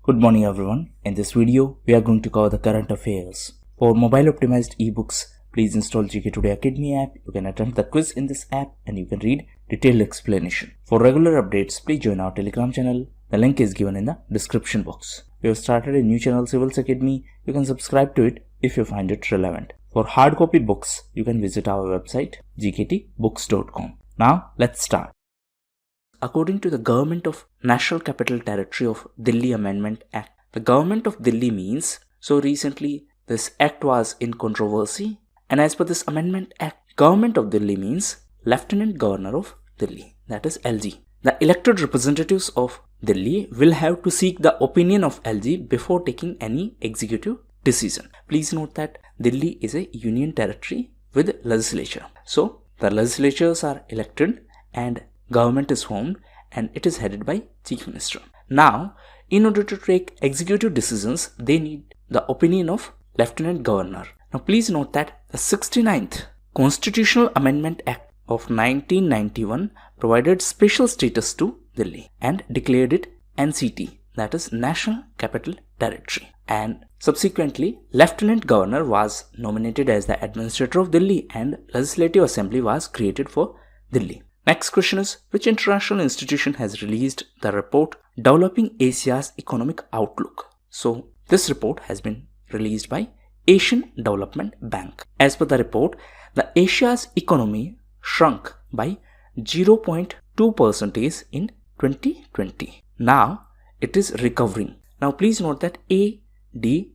Good morning everyone. In this video, we are going to cover the current affairs. For mobile optimized ebooks, please install GKToday Academy app. You can attempt the quiz in this app and you can read detailed explanation. For regular updates, please join our Telegram channel. The link is given in the description box. We have started a new channel, Civils Academy. You can subscribe to it if you find it relevant. For hard copy books, you can visit our website gktbooks.com. Now, let's start. According to the Government of National Capital Territory of Delhi Amendment Act, the Government of Delhi means, so recently this act was in controversy, and as per this Amendment Act, Government of Delhi means Lieutenant Governor of Delhi, that is LG. The elected representatives of Delhi will have to seek the opinion of LG before taking any executive decision. Please note that Delhi is a union territory with legislature. So the legislatures are elected and government is formed and it is headed by Chief Minister. Now, in order to take executive decisions, they need the opinion of Lieutenant Governor. Now, please note that the 69th Constitutional Amendment Act of 1991 provided special status to Delhi and declared it NCT, that is National Capital Territory. And subsequently, Lieutenant Governor was nominated as the administrator of Delhi and Legislative Assembly was created for Delhi. Next question is, which international institution has released the report Developing Asia's Economic Outlook? So, this report has been released by Asian Development Bank. As per the report, the Asia's economy shrunk by 0.2% in 2020. Now, it is recovering. Now, please note that ADB,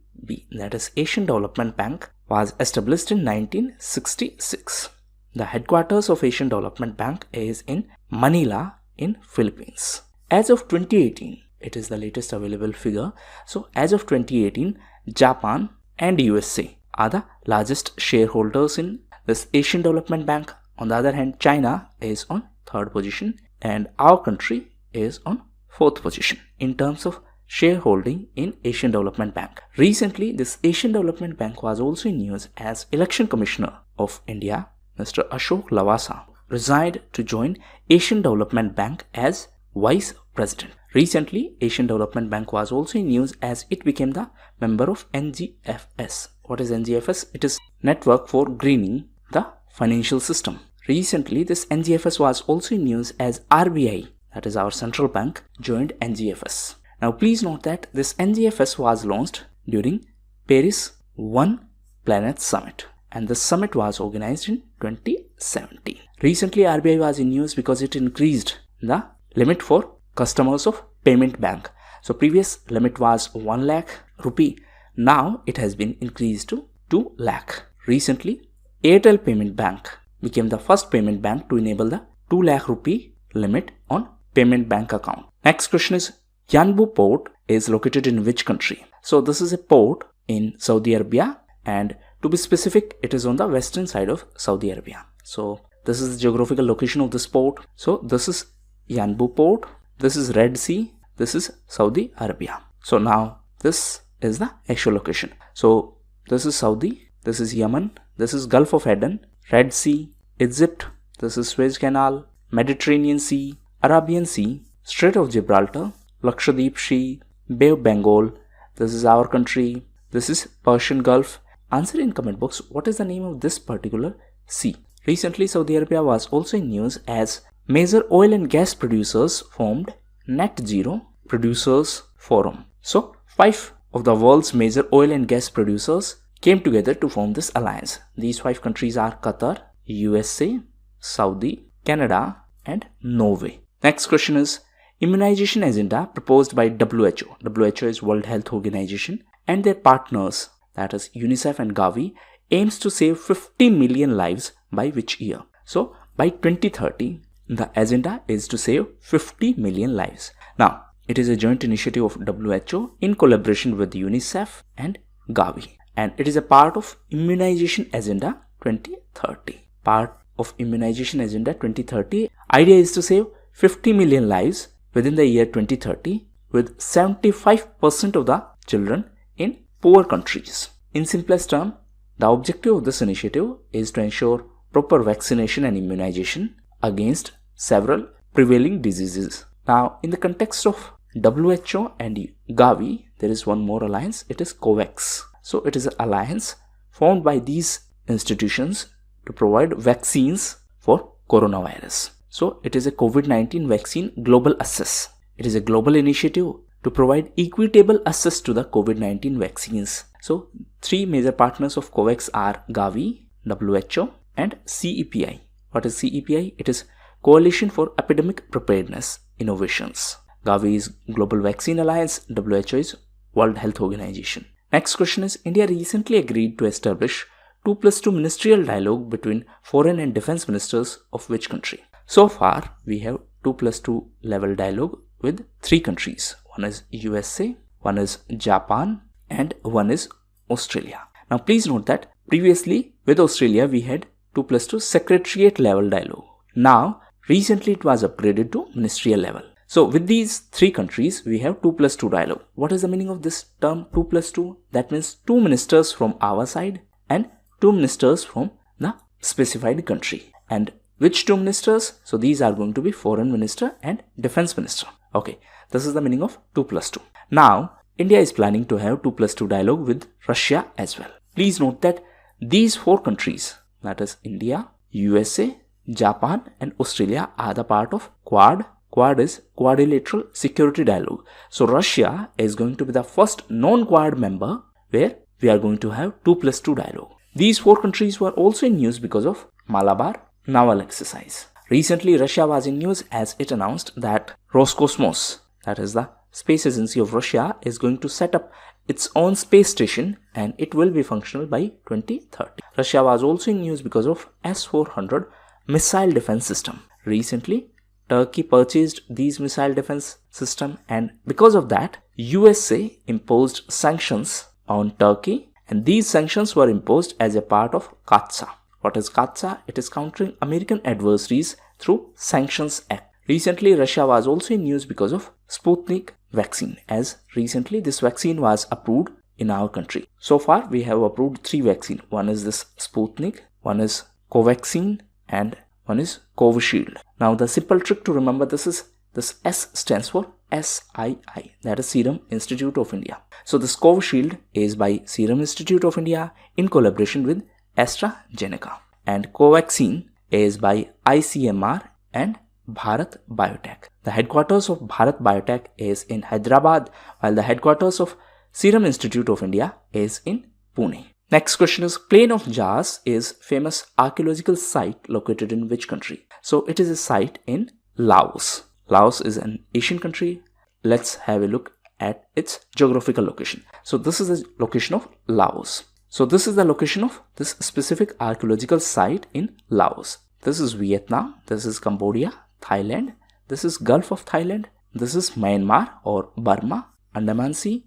that is Asian Development Bank, was established in 1966. The headquarters of Asian Development Bank is in Manila in Philippines. As of 2018, it is the latest available figure. So as of 2018, Japan and USA are the largest shareholders in this Asian Development Bank. On the other hand, China is on third position and our country is on fourth position in terms of shareholding in Asian Development Bank. Recently, this Asian Development Bank was also in news as Election Commissioner of India, Mr. Ashok Lavasa, resigned to join Asian Development Bank as Vice President. Recently, Asian Development Bank was also in news as it became the member of NGFS. What is NGFS? It is Network for Greening the Financial System. Recently, this NGFS was also in news as RBI, that is our central bank, joined NGFS. Now, please note that this NGFS was launched during Paris One Planet Summit. And the summit was organized in 2017. Recently, RBI was in news because it increased the limit for customers of payment bank. So previous limit was 1 lakh rupee. Now it has been increased to 2 lakh. Recently, Airtel Payment Bank became the first payment bank to enable the 2 lakh rupee limit on payment bank account. Next question is, Yanbu port is located in which country? So this is a port in Saudi Arabia, and to be specific, it is on the western side of Saudi Arabia. So this is the geographical location of this port. So this is Yanbu port, this is Red Sea, this is Saudi Arabia. So now this is the actual location. So this is Saudi, this is Yemen, this is Gulf of Aden, Red Sea, Egypt, this is Suez Canal, Mediterranean Sea, Arabian Sea, Strait of Gibraltar, Lakshadweep Sea, Bay of Bengal, this is our country, this is Persian Gulf. Answer in comment box what is the name of this particular sea. Recently, Saudi Arabia was also in news as major oil and gas producers formed Net Zero Producers Forum. So, 5 of the world's major oil and gas producers came together to form this alliance. These 5 countries are Qatar, USA, Saudi, Canada and Norway. Next question is, immunization agenda proposed by WHO. WHO is World Health Organization and their partners, that is UNICEF and Gavi, aims to save 50 million lives by which year? So by 2030, the agenda is to save 50 million lives. Now, it is a joint initiative of WHO in collaboration with UNICEF and Gavi, and it is a part of Immunization Agenda 2030. Part of Immunization Agenda 2030, idea is to save 50 million lives within the year 2030 with 75% of the children in poor countries. In simplest term, the objective of this initiative is to ensure proper vaccination and immunization against several prevailing diseases. Now, in the context of WHO and Gavi, there is one more alliance, it is COVAX. So it is an alliance formed by these institutions to provide vaccines for coronavirus. So it is a COVID-19 vaccine global access. It is a global initiative to provide equitable access to the COVID-19 vaccines. So three major partners of COVAX are Gavi, WHO and CEPI. What is CEPI? It is Coalition for Epidemic Preparedness Innovations. Gavi is Global Vaccine Alliance, WHO is World Health Organization. Next question is, India recently agreed to establish 2+2 ministerial dialogue between foreign and defense ministers of which country? So far, we have 2+2 level dialogue with three countries. One is USA, one is Japan, and one is Australia. Now please note that previously with Australia we had 2+2 secretariat level dialogue. Now recently it was upgraded to ministerial level. So with these three countries we have 2+2 dialogue. What is the meaning of this term 2+2? That means two ministers from our side and two ministers from the specified country. And which two ministers? So these are going to be foreign minister and defense minister. Okay, this is the meaning of 2+2. Now India is planning to have 2+2 dialogue with Russia as well. Please note that these four countries, that is India, USA, Japan and Australia, are the part of Quad. Quad is Quadrilateral Security Dialogue. So Russia is going to be the first non-Quad member where we are going to have 2+2 dialogue. These four countries were also in news because of Malabar naval exercise. Recently Russia was in news as it announced that Roscosmos, that is the space agency of Russia, is going to set up its own space station and it will be functional by 2030. Russia was also in news because of S-400 missile defense system. Recently Turkey purchased these missile defense system and because of that USA imposed sanctions on Turkey, and these sanctions were imposed as a part of CAATSA. What is CAATSA? It is Countering American Adversaries Through Sanctions Act. Recently Russia was also in news because of Sputnik vaccine, as recently this vaccine was approved in our country. So far we have approved three vaccines. One is this Sputnik, one is Covaxin and one is Covishield. Now the simple trick to remember this is, this S stands for SII, that is Serum Institute of India. So this Covishield is by Serum Institute of India in collaboration with AstraZeneca, and Covaxin is by ICMR and Bharat Biotech. The headquarters of Bharat Biotech is in Hyderabad, while the headquarters of Serum Institute of India is in Pune. Next question is, Plain of Jars is famous archaeological site located in which country? So it is a site in Laos. Laos is an Asian country. Let's have a look at its geographical location. So this is the location of Laos. So this is the location of this specific archaeological site in Laos. This is Vietnam, this is Cambodia, Thailand, this is Gulf of Thailand, this is Myanmar or Burma, Andaman Sea,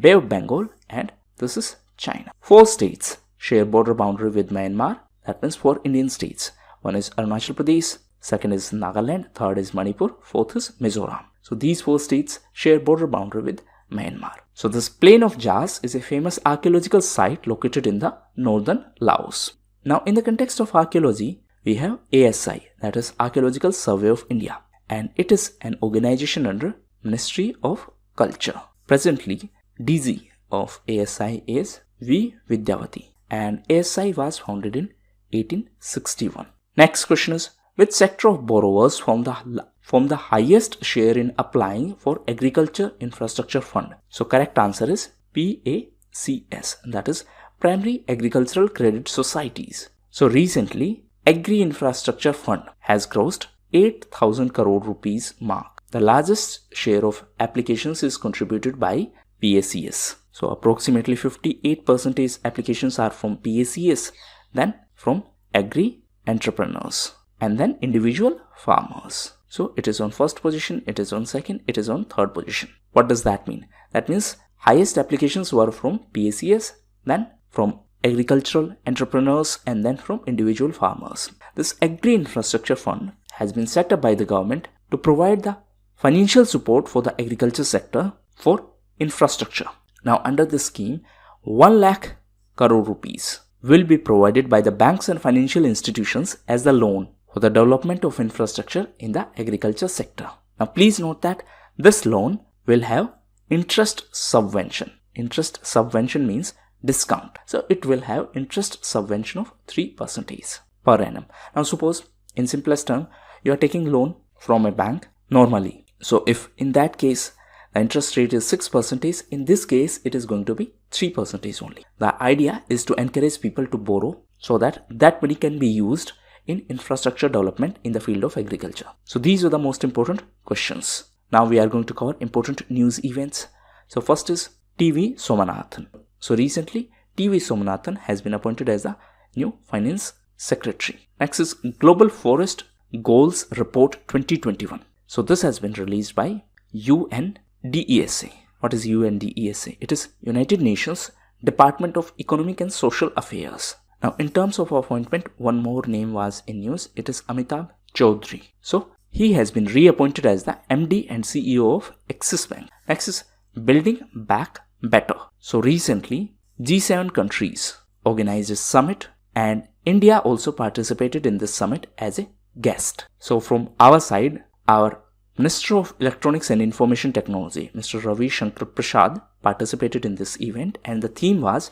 Bay of Bengal, and this is China. Four states share border boundary with Myanmar, that means four Indian states. One is Arunachal Pradesh, second is Nagaland, third is Manipur, fourth is Mizoram. So these four states share border boundary with Myanmar. So this Plain of Jars is a famous archaeological site located in the northern Laos. Now in the context of archaeology, we have ASI, that is Archaeological Survey of India, and it is an organization under Ministry of Culture. Presently, DG of ASI is V. Vidyavati, and ASI was founded in 1861. Next question is, which sector of borrowers form the highest share in applying for Agriculture Infrastructure Fund? So correct answer is PACS, that is Primary Agricultural Credit Societies. So recently Agri Infrastructure Fund has crossed 8,000 crore rupees mark. The largest share of applications is contributed by PACS. So approximately 58% applications are from PACS, then from agri entrepreneurs, and then individual farmers. So it is on first position, it is on second, it is on third position. What does that mean? That means highest applications were from PACS, then from agricultural entrepreneurs, and then from individual farmers. This Agri Infrastructure Fund has been set up by the government to provide the financial support for the agriculture sector for infrastructure. Now under this scheme, 1 lakh crore rupees will be provided by the banks and financial institutions as the loan for the development of infrastructure in the agriculture sector. Now please note that this loan will have interest subvention. Interest subvention means discount. So it will have interest subvention of 3% per annum. Now suppose in simplest term, you are taking loan from a bank normally. So if in that case the interest rate is 6%, in this case it is going to be 3% only. The idea is to encourage people to borrow so that that money can be used in infrastructure development in the field of agriculture. So these are the most important questions. Now we are going to cover important news events. So first is TV Somanathan. So recently TV Somanathan has been appointed as the new finance secretary. Next is Global Forest Goals Report 2021. So this has been released by UNDESA. What is UNDESA? It is United Nations Department of Economic and Social Affairs. Now in terms of appointment, one more name was in news. It is Amitabh Chaudhry. So he has been reappointed as the MD and CEO of Axis Bank. Next is Building Back Better. So recently G7 countries organized a summit and India also participated in this summit as a guest. So from our side, our Minister of Electronics and Information Technology, Mr. Ravi Shankar Prasad, participated in this event and the theme was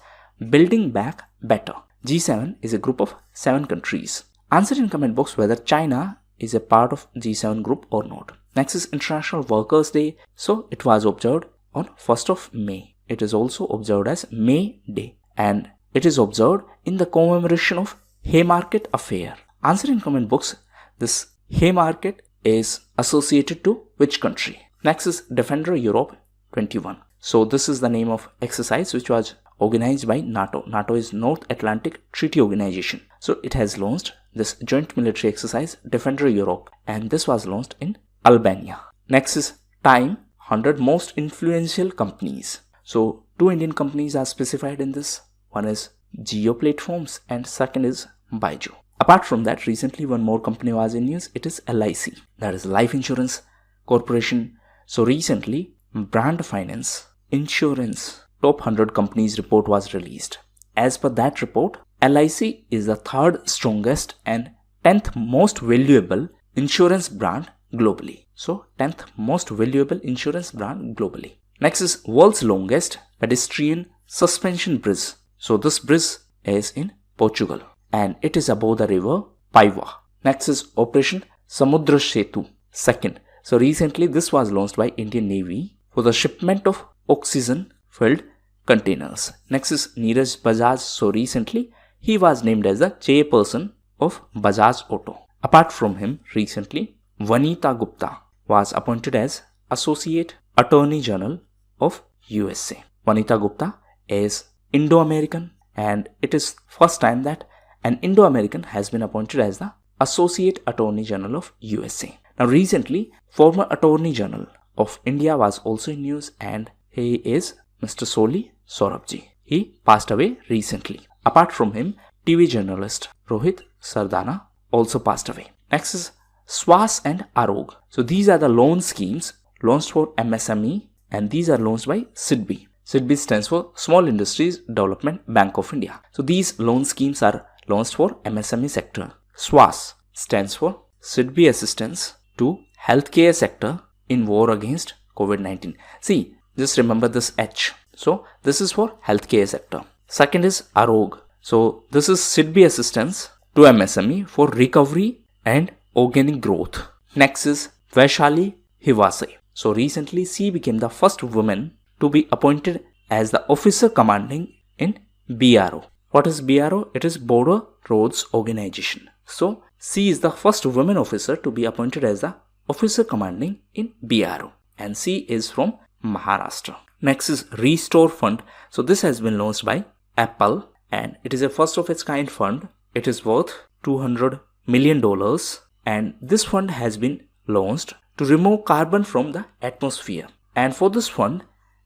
Building Back Better. G7 is a group of 7 countries. Answer in comment box whether China is a part of G7 group or not. Next is International Workers' Day. So it was observed on 1st of May. It is also observed as May Day and it is observed in the commemoration of Haymarket Affair. Answer in comment box. This Haymarket is associated to which country? Next is Defender Europe 21. So this is the name of exercise which was organized by NATO. NATO is North Atlantic Treaty Organization. So it has launched this joint military exercise Defender Europe and this was launched in Albania. Next is Time 100 Most Influential Companies. So 2 Indian companies are specified in this. One is Geo Platforms and second is Baidu. Apart from that, recently one more company was in news. It is LIC, that is Life Insurance Corporation. So recently Brand Finance Insurance Top 100 Companies report was released. As per that report, LIC is the 3rd strongest and 10th most valuable insurance brand globally. So 10th most valuable insurance brand globally. Next is world's longest pedestrian suspension bridge. So this bridge is in Portugal and it is above the river Paiva. Next is Operation Samudra Setu 2nd. So recently this was launched by Indian Navy for the shipment of oxygen filled containers. Next is Neeraj Bajaj. So recently he was named as the chairperson of Bajaj Auto. Apart from him, recently Vanita Gupta was appointed as Associate Attorney General of USA. Vanita Gupta is Indo-American and it is first time that an Indo-American has been appointed as the Associate Attorney General of USA. Now recently former Attorney General of India was also in news and he is Mr. Soli Sorabji. He passed away recently. Apart from him, TV journalist Rohit Sardana also passed away. Next is Swas and Arog. So these are the loan schemes launched for MSME and these are launched by SIDBI. SIDBI stands for Small Industries Development Bank of India. So these loan schemes are launched for MSME sector. SWAS stands for SIDBI Assistance to Healthcare Sector in War Against COVID-19. See, just remember this H. So this is for healthcare sector. Second is AROG. So this is SIDBI Assistance to MSME for recovery and organic growth. Next is Vaishali Hivase. So recently she became the first woman to be appointed as the officer commanding in BRO. What is BRO? It is Border Roads Organization. So she is the first woman officer to be appointed as the officer commanding in BRO and she is from Maharashtra. Next is Restore Fund. So this has been launched by Apple and it is a first of its kind fund. It is worth $200 million and this fund has been launched to remove carbon from the atmosphere. And for this fund,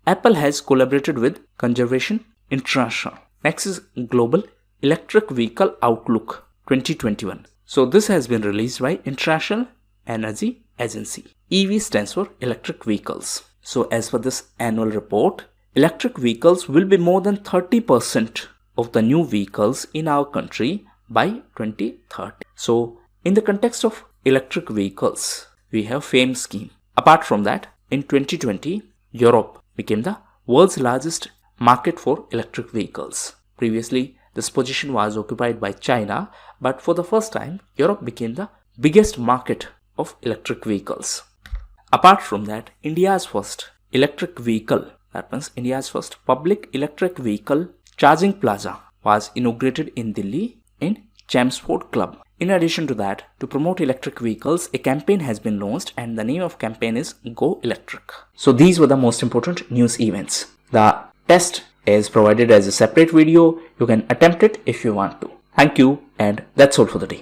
Apple has collaborated with Conservation International. Next is Global Electric Vehicle Outlook 2021. So this has been released by International Energy Agency. EV stands for electric vehicles. So as for this annual report, electric vehicles will be more than 30% of the new vehicles in our country by 2030. So in the context of electric vehicles, we have FAME scheme. Apart from that, in 2020, Europe became the world's largest market for electric vehicles. Previously, this position was occupied by China, but for the first time, Europe became the biggest market of electric vehicles. Apart from that, India's first electric vehicle, that means India's first public electric vehicle charging plaza, was inaugurated in Delhi in Chelmsford Club. In addition to that, to promote electric vehicles, a campaign has been launched and the name of campaign is Go Electric. So these were the most important news events. The test is provided as a separate video. You can attempt it if you want to. Thank you, and that's all for the day.